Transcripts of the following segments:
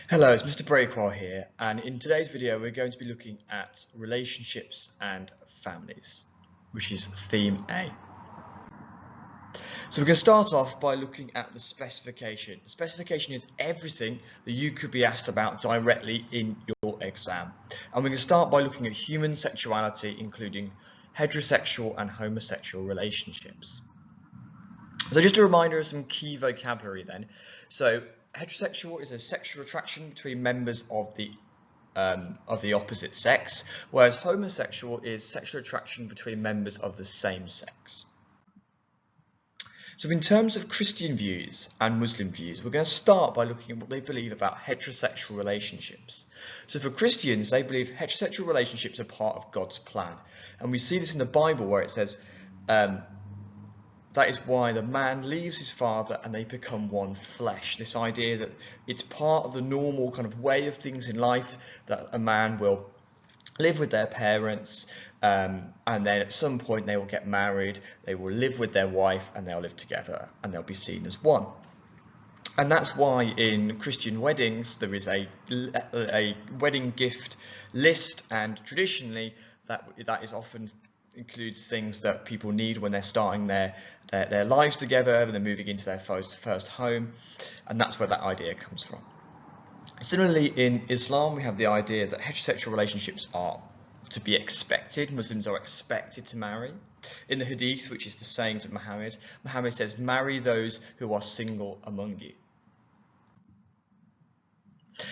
Hello, it's Mr. Breakwell here, and in today's video we're going to be looking at relationships and families, which is theme A. So we're going to start off by looking at the specification. The specification is everything that you could be asked about directly in your exam. And we're going to start by looking at human sexuality, including heterosexual and homosexual relationships. So just a reminder of some key vocabulary then. So heterosexual is a sexual attraction between members of the opposite sex, whereas homosexual is sexual attraction between members of the same sex. So in terms of Christian views and Muslim views, we're going to start by looking at what they believe about heterosexual relationships. So for Christians, they believe heterosexual relationships are part of God's plan. And we see this in the Bible where it says, that is why the man leaves his father and they become one flesh. This idea that it's part of the normal kind of way of things in life that a man will live with their parents and then at some point they will get married, they will live with their wife and they'll live together and they'll be seen as one. And that's why in Christian weddings there is a wedding gift list, and traditionally that is often includes things that people need when they're starting their lives together and they're moving into their first home, and that's where that idea comes from. Similarly, in Islam, we have the idea that heterosexual relationships are to be expected. Muslims are expected to marry. In the Hadith, which is the sayings of Muhammad, Muhammad says, "Marry those who are single among you."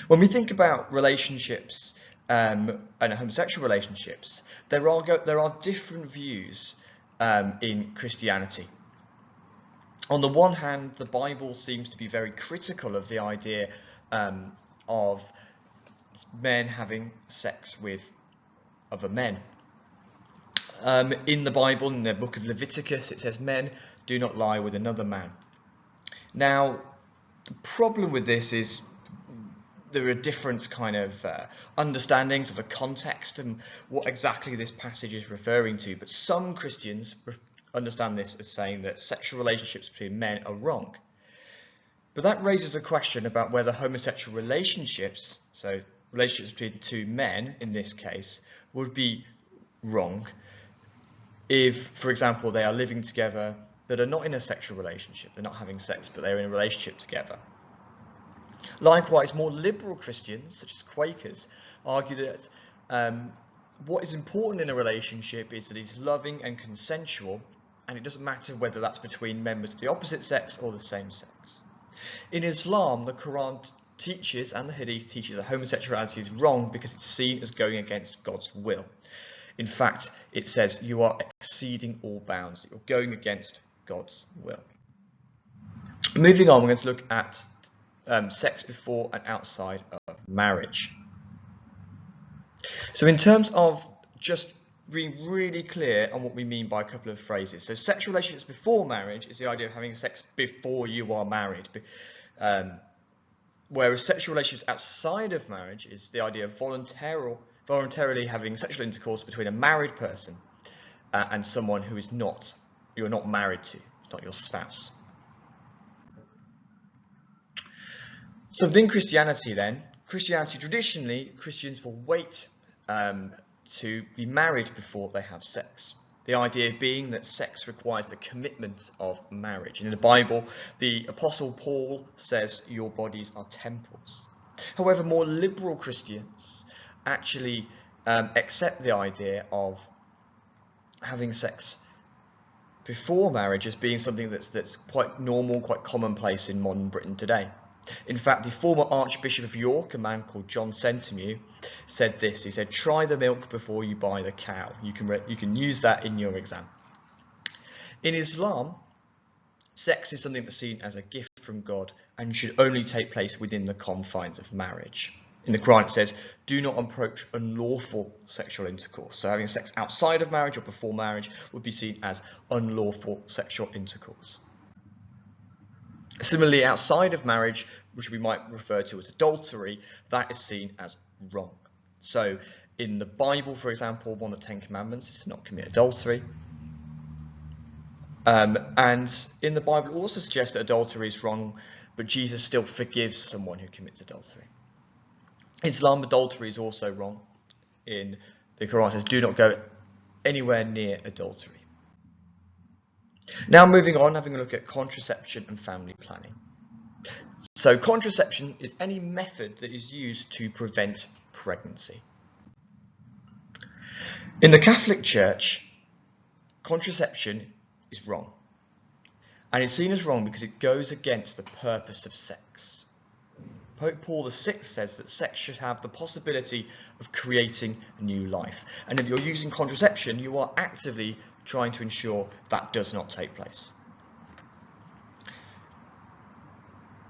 When we think about relationships and homosexual relationships, there are different views in Christianity. On the one hand, the Bible seems to be very critical of the idea of men having sex with other men. In the Bible, in the book of Leviticus, it says, "Men do not lie with another man." Now, the problem with this is there are different kind of understandings of the context and what exactly this passage is referring to, but some Christians understand this as saying that sexual relationships between men are wrong. But that raises a question about whether homosexual relationships, so relationships between two men in this case, would be wrong if, for example, they are living together that are not in a sexual relationship, they're not having sex, but they're in a relationship together. Likewise, more liberal Christians, such as Quakers, argue that what is important in a relationship is that it's loving and consensual, and it doesn't matter whether that's between members of the opposite sex or the same sex. In Islam, the Quran teaches, and the Hadith teaches, that homosexuality is wrong because it's seen as going against God's will. In fact, it says you are exceeding all bounds, that you're going against God's will. Moving on, we're going to look at sex before and outside of marriage. So in terms of just being really clear on what we mean by a couple of phrases. So sexual relationships before marriage is the idea of having sex before you are married. Whereas sexual relationships outside of marriage is the idea of voluntarily having sexual intercourse between a married person and someone who is you're not married to, not your spouse. So within Christianity then, traditionally, Christians will wait to be married before they have sex. The idea being that sex requires the commitment of marriage. And in the Bible, the Apostle Paul says your bodies are temples. However, more liberal Christians actually accept the idea of having sex before marriage as being something that's quite normal, quite commonplace in modern Britain today. In fact, the former Archbishop of York, a man called John Sentamu, said this. He said, "Try the milk before you buy the cow." You can use that in your exam. In Islam, sex is something that's seen as a gift from God and should only take place within the confines of marriage. In the Quran, it says, "Do not approach unlawful sexual intercourse." So having sex outside of marriage or before marriage would be seen as unlawful sexual intercourse. Similarly, outside of marriage, which we might refer to as adultery, that is seen as wrong. So in the Bible, for example, one of the 10 Commandments is to not commit adultery. And in the Bible, it also suggests that adultery is wrong, but Jesus still forgives someone who commits adultery. Islam, adultery is also wrong. In the Quran, it says, do not go anywhere near adultery. Now moving on, having a look at contraception and family planning. So contraception is any method that is used to prevent pregnancy. In the Catholic Church, contraception is wrong. And it's seen as wrong because it goes against the purpose of sex. Pope Paul VI says that sex should have the possibility of creating a new life. And if you're using contraception, you are actively trying to ensure that does not take place.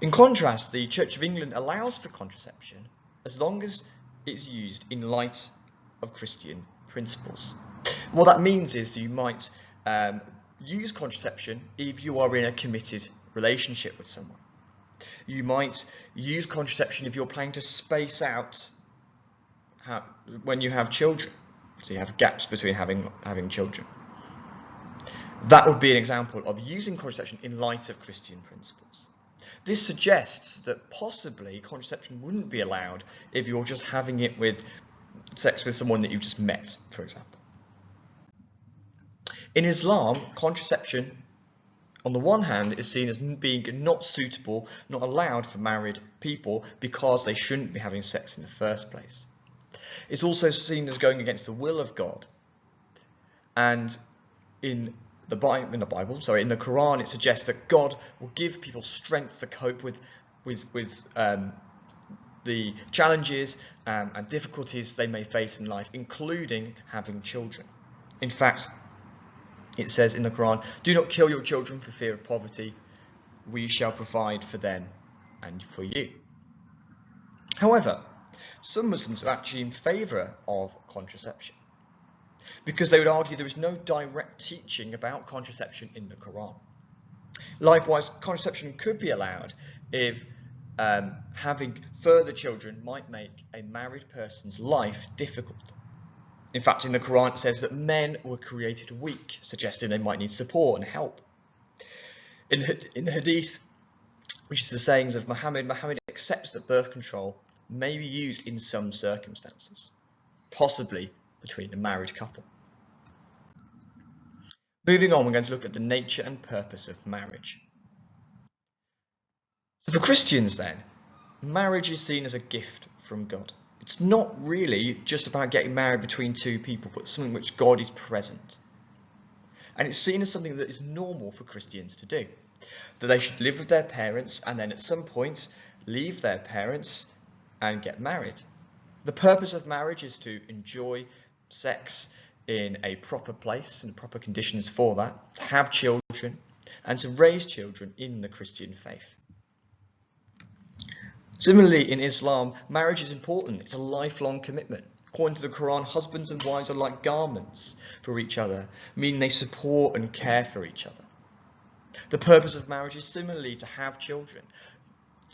In contrast, the Church of England allows for contraception as long as it's used in light of Christian principles. What that means is you might use contraception if you are in a committed relationship with someone. You might use contraception if you're planning to space out when you have children, so you have gaps between having children. That would be an example of using contraception in light of Christian principles. This suggests that possibly contraception wouldn't be allowed if you're just having it with sex with someone that you've just met, for example. In Islam, contraception, on the one hand, is seen as being not suitable, not allowed for married people because they shouldn't be having sex in the first place. It's also seen as going against the will of God. And in the Quran, it suggests that God will give people strength to cope with the challenges and difficulties they may face in life, including having children. In fact, it says in the Quran, do not kill your children for fear of poverty. We shall provide for them and for you. However, some Muslims are actually in favour of contraception because they would argue there is no direct teaching about contraception in the Quran. Likewise, contraception could be allowed if having further children might make a married person's life difficult. In fact, in the Quran it says that men were created weak, suggesting they might need support and help. In the Hadith, which is the sayings of Muhammad accepts that birth control may be used in some circumstances, possibly between a married couple. Moving on, we're going to look at the nature and purpose of marriage. So for Christians then, marriage is seen as a gift from God. It's not really just about getting married between two people, but something which God is present. And it's seen as something that is normal for Christians to do. That they should live with their parents and then at some point leave their parents and get married. The purpose of marriage is to enjoy sex in a proper place and proper conditions for that, to have children and to raise children in the Christian faith. Similarly, in Islam, marriage is important. It's a lifelong commitment. According to the Quran, husbands and wives are like garments for each other, meaning they support and care for each other. The purpose of marriage is similarly to have children,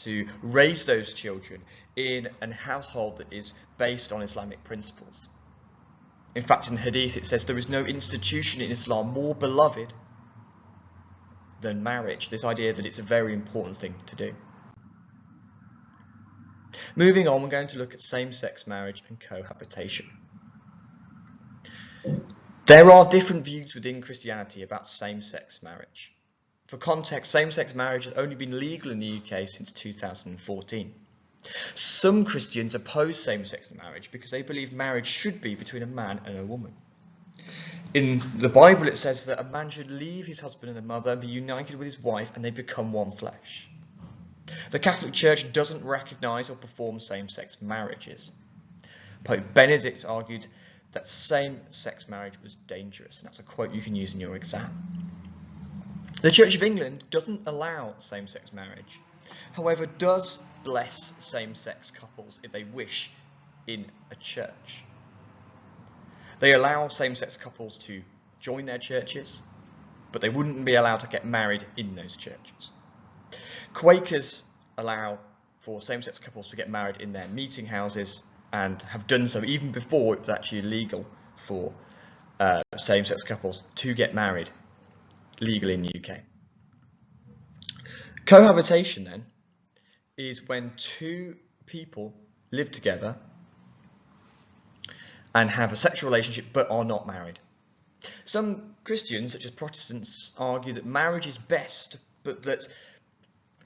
to raise those children in a household that is based on Islamic principles. In fact, in the Hadith it says there is no institution in Islam more beloved than marriage, this idea that it's a very important thing to do. Moving on, we're going to look at same-sex marriage and cohabitation. There are different views within Christianity about same-sex marriage. For context, same-sex marriage has only been legal in the UK since 2014. Some Christians oppose same-sex marriage because they believe marriage should be between a man and a woman. In the Bible it says that a man should leave his husband and mother and be united with his wife and they become one flesh. The Catholic Church doesn't recognise or perform same-sex marriages. Pope Benedict argued that same-sex marriage was dangerous, and that's a quote you can use in your exam. The Church of England doesn't allow same-sex marriage, however does bless same-sex couples if they wish in a church. They allow same-sex couples to join their churches, but they wouldn't be allowed to get married in those churches. Quakers allow for same-sex couples to get married in their meeting houses and have done so even before it was actually illegal for same-sex couples to get married legally in the UK. Cohabitation then is when two people live together and have a sexual relationship but are not married. Some Christians, such as Protestants, argue that marriage is best, but that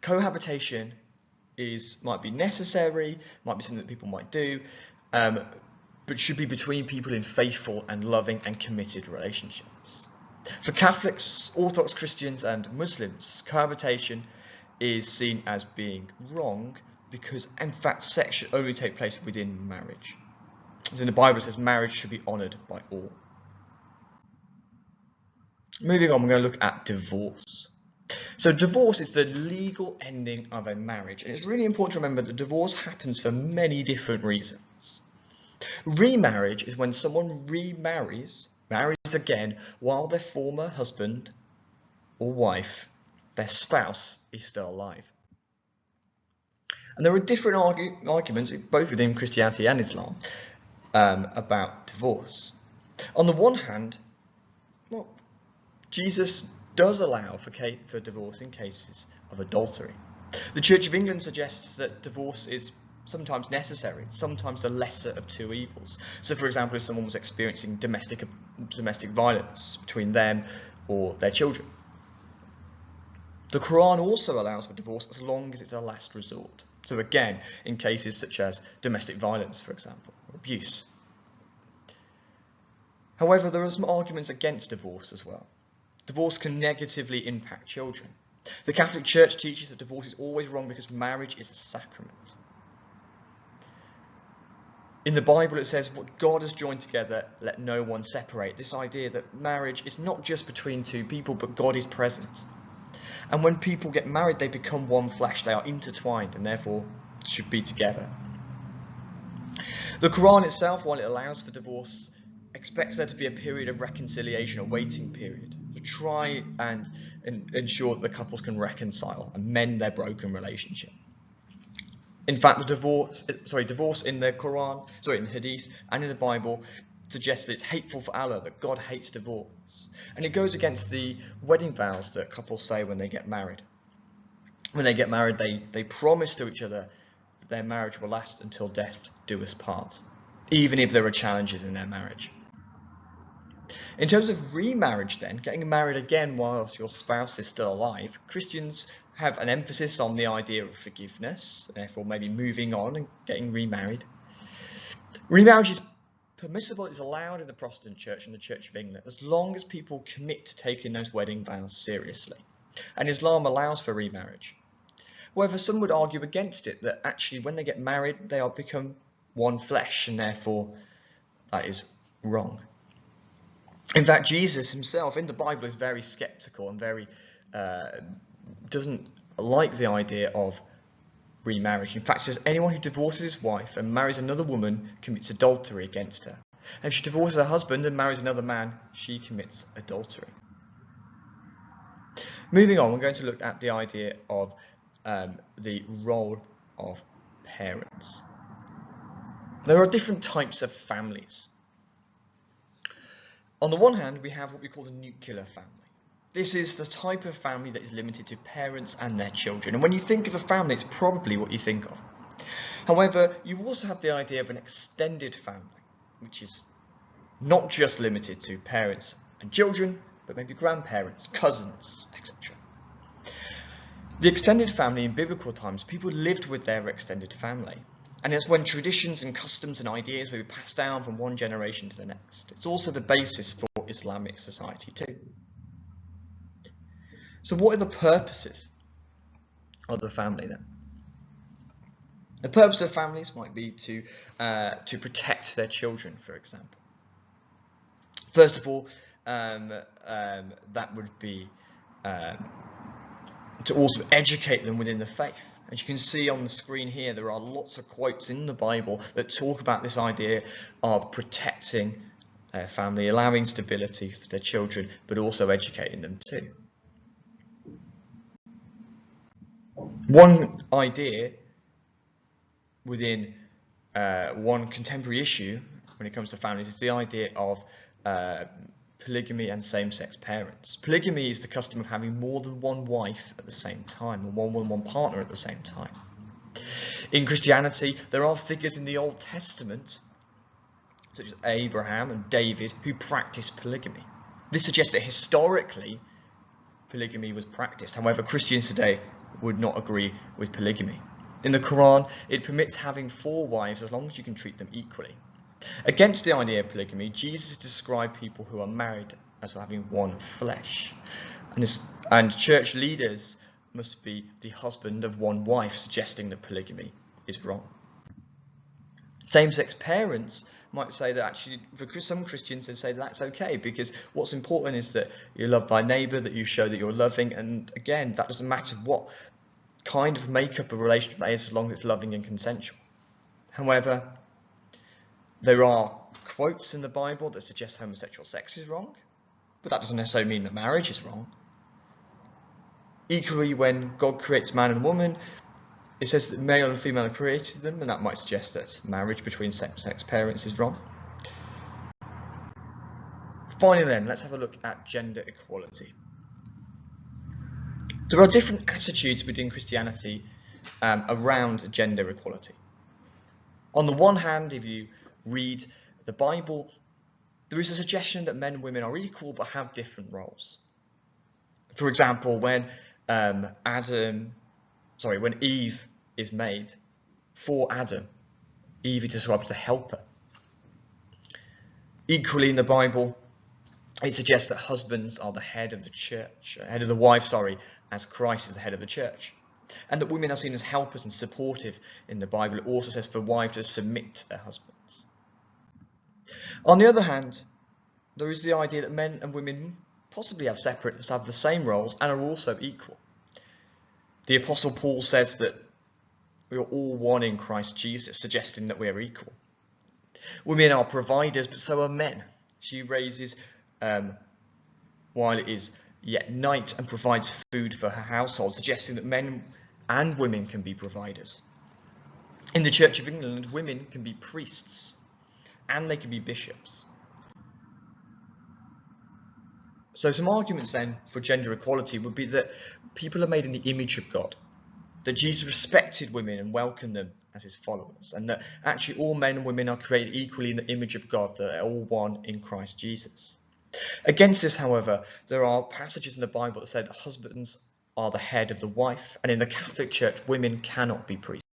cohabitation might be necessary, might be something that people might do, but should be between people in faithful and loving and committed relationships. For Catholics, Orthodox Christians and Muslims, cohabitation is seen as being wrong because, in fact, sex should only take place within marriage. As in the Bible, it says marriage should be honoured by all. Moving on, we're going to look at divorce. So divorce is the legal ending of a marriage, and it's really important to remember that divorce happens for many different reasons. Remarriage is when someone marries again while their former husband or wife, their spouse, is still alive. And there are different arguments, both within Christianity and Islam, about divorce. On the one hand, well, Jesus does allow for divorce in cases of adultery. The Church of England suggests that divorce is sometimes necessary, sometimes the lesser of two evils. So, for example, if someone was experiencing domestic violence between them or their children. The Quran also allows for divorce as long as it's a last resort. So again, in cases such as domestic violence, for example, or abuse. However, there are some arguments against divorce as well. Divorce can negatively impact children. The Catholic Church teaches that divorce is always wrong because marriage is a sacrament. In the Bible it says, what God has joined together, let no one separate. This idea that marriage is not just between two people, but God is present. And when people get married, they become one flesh. They are intertwined and therefore should be together. The Quran itself, while it allows for divorce, expects there to be a period of reconciliation, a waiting period, to try and ensure that the couples can reconcile and mend their broken relationship. In fact, divorce in the Quran, in the Hadith and in the Bible suggests that it's hateful for Allah, that God hates divorce. And it goes against the wedding vows that couples say when they get married. When they get married, they promise to each other that their marriage will last until death do us part, even if there are challenges in their marriage. In terms of remarriage then, getting married again whilst your spouse is still alive, Christians have an emphasis on the idea of forgiveness, therefore maybe moving on and getting remarried. Remarriage is permissible, it's allowed in the Protestant Church and the Church of England, as long as people commit to taking those wedding vows seriously. And Islam allows for remarriage. However, some would argue against it, that actually when they get married, they become one flesh, and therefore that is wrong. In fact, Jesus himself in the Bible is very skeptical and very doesn't like the idea of remarriage. In fact, it says anyone who divorces his wife and marries another woman commits adultery against her. And if she divorces her husband and marries another man, she commits adultery. Moving on, we're going to look at the idea of the role of parents. There are different types of families. On the one hand, we have what we call the nuclear family. This is the type of family that is limited to parents and their children. And when you think of a family, it's probably what you think of. However, you also have the idea of an extended family, which is not just limited to parents and children, but maybe grandparents, cousins, etc. The extended family in biblical times, people lived with their extended family. And it's when traditions and customs and ideas will be passed down from one generation to the next. It's also the basis for Islamic society too. So what are the purposes of the family then? The purpose of families might be to protect their children, for example. First of all, that would be to also educate them within the faith. As you can see on the screen here, there are lots of quotes in the Bible that talk about this idea of protecting their family, allowing stability for their children, but also educating them too. One idea within one contemporary issue when it comes to families is the idea of polygamy and same-sex parents. Polygamy is the custom of having more than one wife at the same time, or more than one partner at the same time. In Christianity, there are figures in the Old Testament, such as Abraham and David, who practiced polygamy. This suggests that historically, polygamy was practiced. However, Christians today would not agree with polygamy. In the Quran, it permits having 4 wives as long as you can treat them equally. Against the idea of polygamy, Jesus described people who are married as having one flesh. And church leaders must be the husband of one wife, suggesting that polygamy is wrong. Same-sex parents might say that actually, for some Christians, they say that's okay, because what's important is that you love thy neighbour, that you show that you're loving, and again, that doesn't matter what kind of makeup of relationship that is, as long as it's loving and consensual. However, there are quotes in the Bible that suggest homosexual sex is wrong, but that doesn't necessarily mean that marriage is wrong. Equally, when God creates man and woman, it says that male and female created them, and that might suggest that marriage between same-sex parents is wrong. Finally then, let's have a look at gender equality. There are different attitudes within Christianity around gender equality. On the one hand, if you read the Bible, there is a suggestion that men and women are equal but have different roles. For example, when Eve is made for Adam, Eve is described as a helper. Equally in the Bible, it suggests that husbands are the head of the church, head of the wife, as Christ is the head of the church. And that women are seen as helpers and supportive in the Bible. It also says for wives to submit to their husbands. On the other hand, there is the idea that men and women possibly have the same roles and are also equal. The Apostle Paul says that we are all one in Christ Jesus, suggesting that we are equal. Women are providers, but so are men. She raises while it is yet night and provides food for her household, suggesting that men and women can be providers. In the Church of England, women can be priests and they can be bishops. So some arguments then for gender equality would be that people are made in the image of God, that Jesus respected women and welcomed them as his followers, and that actually all men and women are created equally in the image of God, that they're all one in Christ Jesus. Against this, however, there are passages in the Bible that say that husbands are the head of the wife, and in the Catholic Church, women cannot be priests.